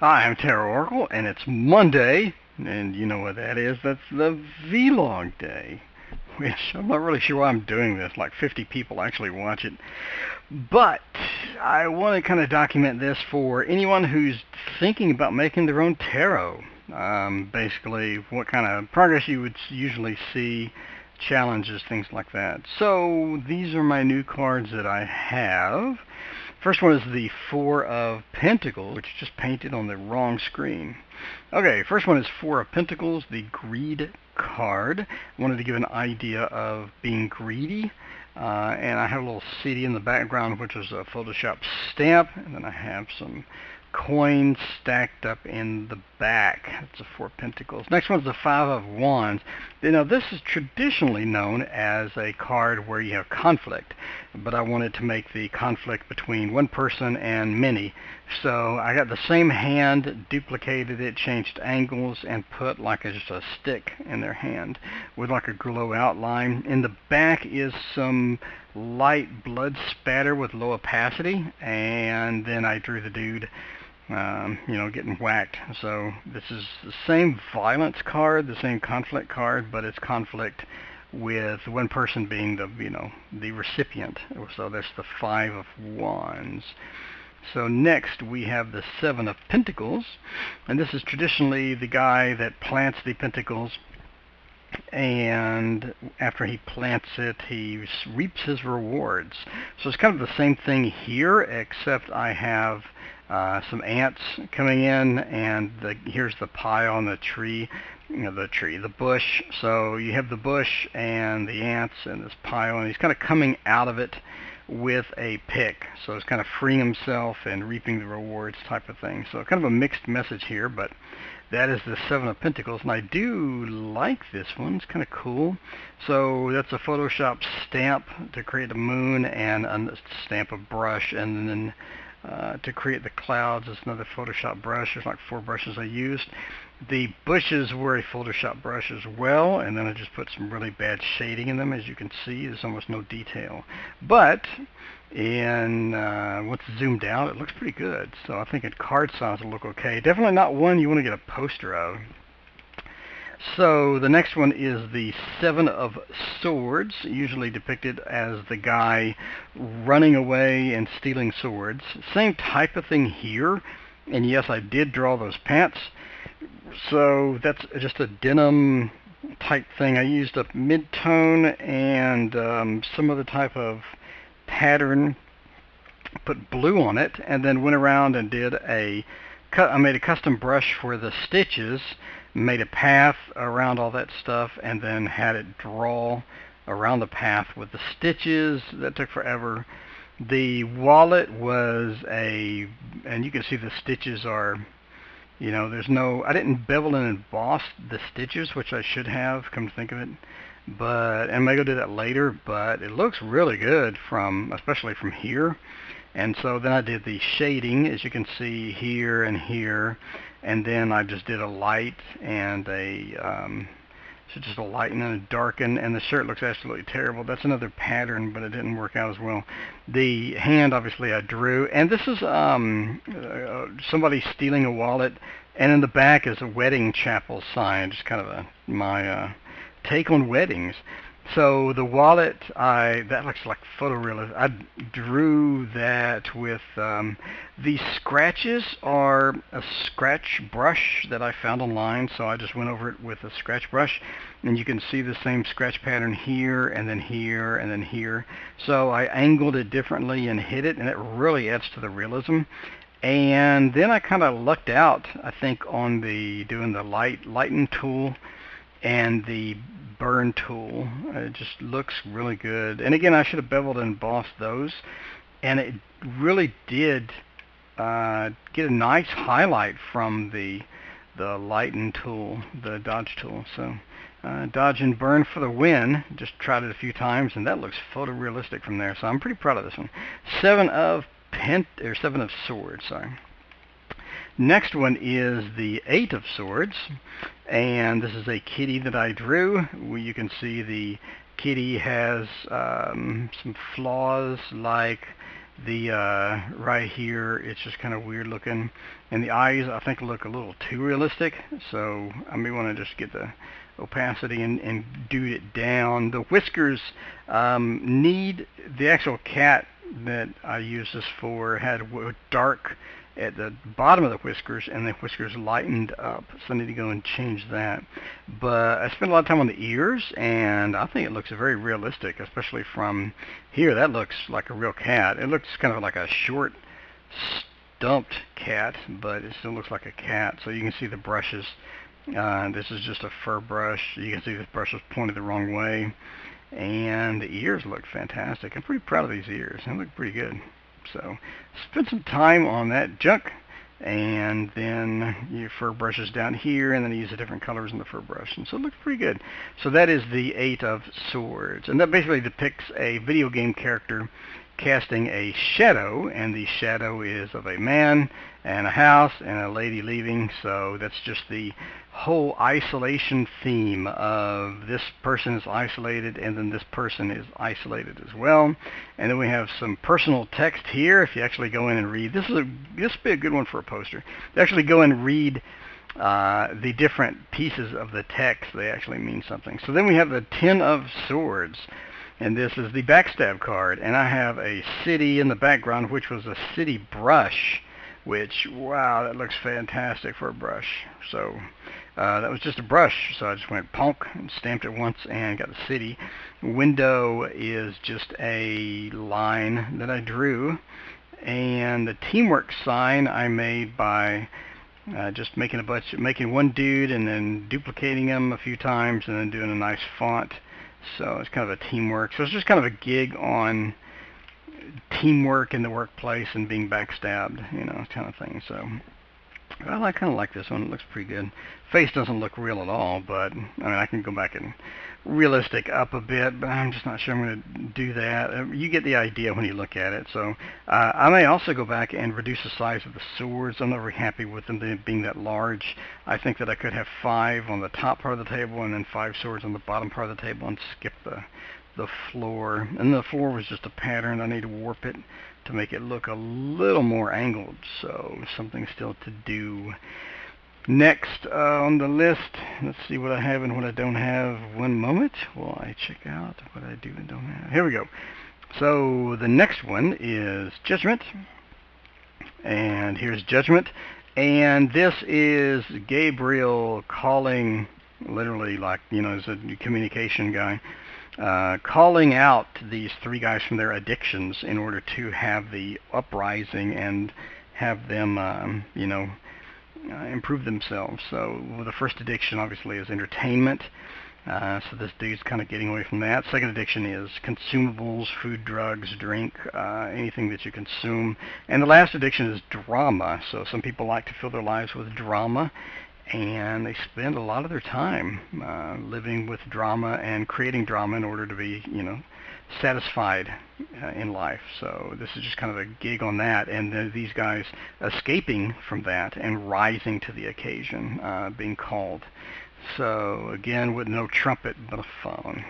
Hi, I'm Tarot Oracle, and it's Monday, and you know what that is. That's the vlog day, which I'm not really sure why I'm doing this. Like 50 people actually watch it. But I want to kind of document this for anyone who's thinking about making their own tarot. Basically, what kind of progress you would usually see, challenges, things like that. So these are my new cards that I have. First one is the Four of Pentacles, which just painted on the wrong screen. Okay, first one is Four of Pentacles, the Greed card. I wanted to give an idea of being greedy. And I have a little CD in the background, which is a Photoshop stamp, and then I have some coins stacked up in the back. That's the Four of Pentacles. Next one's the Five of Wands. You know, this is traditionally known as a card where you have conflict, but I wanted to make the conflict between one person and many. So I got the same hand, duplicated it, changed angles, and put like just a stick in their hand with like a glow outline. In the back is some light blood spatter with low opacity, and then I drew the dude getting whacked. So this is the same violence card, the same conflict card, but it's conflict with one person being the recipient. So that's the Five of Wands. So next we have the Seven of Pentacles, and this is traditionally the guy that plants the pentacles, and after he plants it, he reaps his rewards. So it's kind of the same thing here, except I have some ants coming in, and here's the pile on the tree, the bush. So you have the bush and the ants and this pile, and he's kind of coming out of it with a pick. So it's kind of freeing himself and reaping the rewards type of thing. So kind of a mixed message here, but that is the Seven of Pentacles, and I do like this one. It's kind of cool. So that's a Photoshop stamp to create a moon, and a stamp of brush, and then to create the clouds is another Photoshop brush. There's like 4 brushes I used. The bushes were a Photoshop brush as well, and then I just put some really bad shading in them. As you can see, there's almost no detail. But once zoomed out, it looks pretty good. So I think at card size will look okay. Definitely not one you want to get a poster of. So the next one is the Seven of Swords, usually depicted as the guy running away and stealing swords. Same type of thing here, and yes, I did draw those pants. So that's just a denim type thing. I used a mid-tone and some other type of pattern, put blue on it, and then went around and I made a custom brush for the stitches, made a path around all that stuff, and then had it draw around the path with the stitches. That took forever. The wallet was and you can see the stitches are, I didn't bevel and emboss the stitches, which I should have, come to think of it. But, and I may go do that later, but it looks really good especially from here. And so then I did the shading, as you can see here and here, and then I just did a light and just a lighten and a darken, and the shirt looks absolutely terrible. That's another pattern, but it didn't work out as well. The hand, obviously, I drew, and this is somebody stealing a wallet, and in the back is a wedding chapel sign, just kind of my take on weddings. So the wallet, that looks like photorealistic. I drew that with the scratches are a scratch brush that I found online, so I just went over it with a scratch brush, and you can see the same scratch pattern here and then here and then here. So I angled it differently and hit it, and it really adds to the realism. And then I kind of lucked out, I think, on doing the lighten tool and the burn tool. It just looks really good. And again, I should have beveled and embossed those, and it really did get a nice highlight from the lighten tool, the dodge tool. So dodge and burn for the win. Just tried it a few times, and that looks photorealistic from there. So I'm pretty proud of this one. Seven of Swords. Sorry. Next one is the Eight of Swords, and this is a kitty that I drew. You can see the kitty has some flaws, like The right here, it's just kind of weird looking, and the eyes I think look a little too realistic. So I may want to just get the opacity and do it down. The whiskers need the actual cat that I use this for had dark at the bottom of the whiskers, and the whiskers lightened up, so I need to go and change that. But I spent a lot of time on the ears, and I think it looks very realistic, especially from here. That looks like a real cat. It looks kind of like a short, stumped cat, but it still looks like a cat. So you can see the brushes. This is just a fur brush. You can see this brush is pointed the wrong way, and the ears look fantastic. I'm pretty proud of these ears. They look pretty good. So spend some time on that junk, and then your fur brushes down here, and then you use the different colors in the fur brush, and so it looks pretty good. So that is the Eight of Swords, and that basically depicts a video game character casting a shadow, and the shadow is of a man and a house and a lady leaving. So that's just the whole isolation theme of this person is isolated, and then this person is isolated as well. And then we have some personal text here. If you actually go in and read, this would be a good one for a poster. You actually go and read the different pieces of the text. They actually mean something. So then we have the Ten of Swords, and this is the backstab card, and I have a city in the background, which was a city brush, which, wow, that looks fantastic for a brush. So that was just a brush, so I just went ponk and stamped it once and got the city. Window is just a line that I drew, and the teamwork sign I made by just making one dude and then duplicating him a few times and then doing a nice font. So it's kind of a teamwork. So it's just kind of a gig on teamwork in the workplace and being backstabbed, kind of thing. So I kind of like this one. It looks pretty good. Face doesn't look real at all, but I mean, I can go back and realistic up a bit, but I'm just not sure I'm going to do that. You get the idea when you look at it. So I may also go back and reduce the size of the swords. I'm not very happy with them being that large. I think that I could have 5 on the top part of the table and then 5 swords on the bottom part of the table and skip the floor. And the floor was just a pattern. I need to warp it to make it look a little more angled. So something still to do. Next on the list, let's see what I have and what I don't have. One moment while I check out what I do and don't have. Here we go. So the next one is Judgment, and here's Judgment, and this is Gabriel calling, literally, like, as a communication guy, calling out these 3 guys from their addictions in order to have the uprising and have them, improve themselves. So the first addiction obviously is entertainment. So this dude's kind of getting away from that. Second addiction is consumables, food, drugs, drink, anything that you consume. And the last addiction is drama. So some people like to fill their lives with drama, and they spend a lot of their time living with drama and creating drama in order to be, satisfied in life. So this is just kind of a gig on that, and these guys escaping from that and rising to the occasion, being called. So again, with no trumpet but a phone.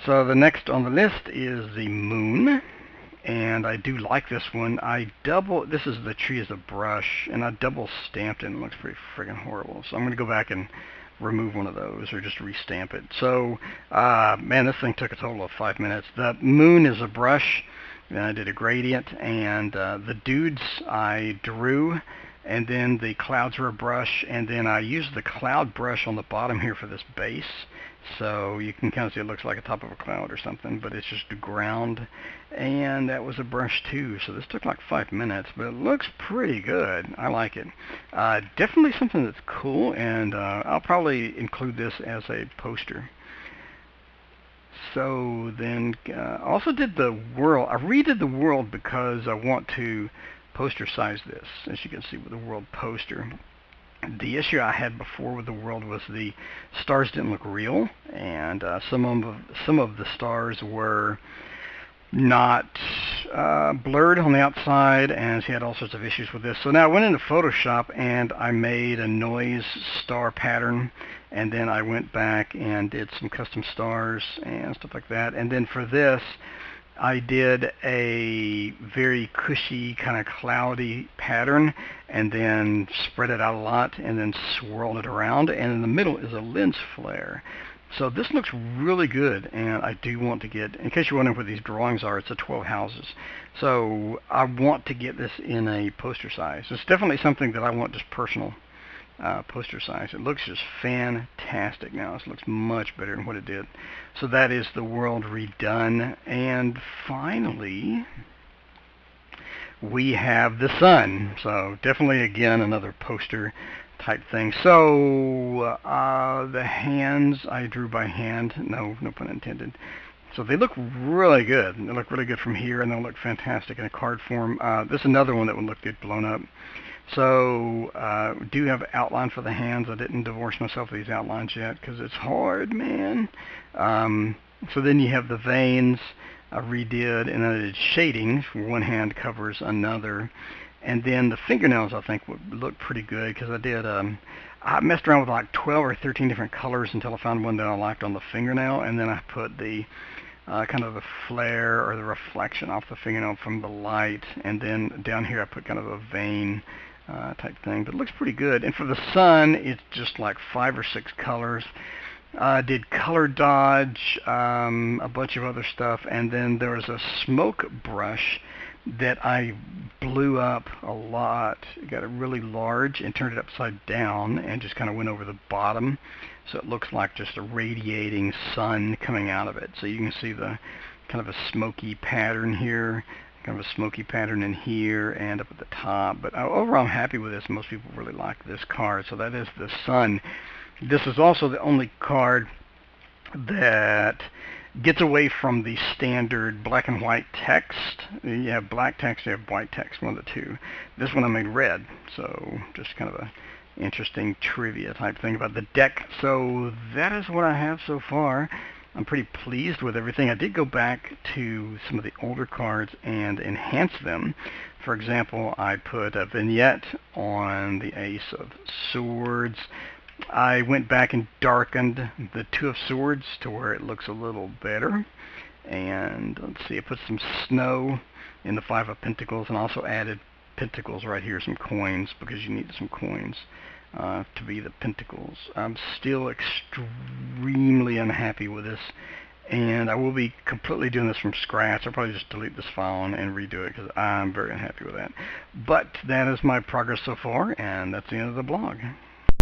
So the next on the list is the Moon, and I do like this one. This is the tree as a brush, and I double stamped it, and it looks pretty friggin' horrible. So I'm going to go back and remove one of those or just restamp it. So man, this thing took a total of 5 minutes. The Moon is a brush, and I did a gradient, and the dudes I drew, and then the clouds are a brush, and then I used the cloud brush on the bottom here for this base. So you can kind of see it looks like a top of a cloud or something, but it's just the ground, and that was a brush too. So this took like 5 minutes, but it looks pretty good. I like it. Definitely something that's cool, and I'll probably include this as a poster. So then also did the world. I redid the world because I want to poster size this, as you can see with the world poster. The issue I had before with the world was the stars didn't look real, and some of the stars were not blurred on the outside, and she had all sorts of issues with this. So now I went into Photoshop and I made a noise star pattern, and then I went back and did some custom stars and stuff like that. And then for this, I did a very cushy, kind of cloudy pattern and then spread it out a lot and then swirled it around. And in the middle is a lens flare. So this looks really good, and I do want to get, in case you're wondering what these drawings are, it's a 12 houses. So I want to get this in a poster size. It's definitely something that I want just personal poster size. It looks just fantastic now. It looks much better than what it did. So that is the world redone. And finally, we have the sun. So definitely, again, another poster type thing. So the hands I drew by hand. No pun intended. So they look really good. They look really good from here, and they'll look fantastic in a card form. This is another one that would look good blown up. So do have outline for the hands. I didn't divorce myself of these outlines yet because it's hard, man. So then you have the veins I redid, and then I did shadings. One hand covers another. And then the fingernails I think would look pretty good because I did, I messed around with like 12 or 13 different colors until I found one that I liked on the fingernail, and then I put the kind of the flare or the reflection off the fingernail from the light, and then down here I put kind of a vein type thing, but it looks pretty good. And for the sun, it's just like 5 or 6 colors. Did color dodge, a bunch of other stuff, and then there was a smoke brush that I blew up a lot. Got it really large and turned it upside down and just kind of went over the bottom, so it looks like just a radiating sun coming out of it. So you can see the kind of a smoky pattern here, kind of a smoky pattern in here and up at the top. But overall I'm happy with this. Most people really like this card. So that is the sun. This is also the only card that gets away from the standard black and white text. You have black text, you have white text, one of the two. This one I made red, so just kind of a interesting trivia type thing about the deck. So that is what I have so far. I'm pretty pleased with everything. I did go back to some of the older cards and enhance them. For example, I put a vignette on the Ace of Swords. I went back and darkened the Two of Swords to where it looks a little better. And let's see, I put some snow in the Five of Pentacles and also added pentacles right here, some coins, because you need some coins to be the pentacles. I'm still extremely unhappy with this, and I will be completely doing this from scratch. I'll probably just delete this file and redo it because I'm very unhappy with that. But that is my progress so far, and that's the end of the blog.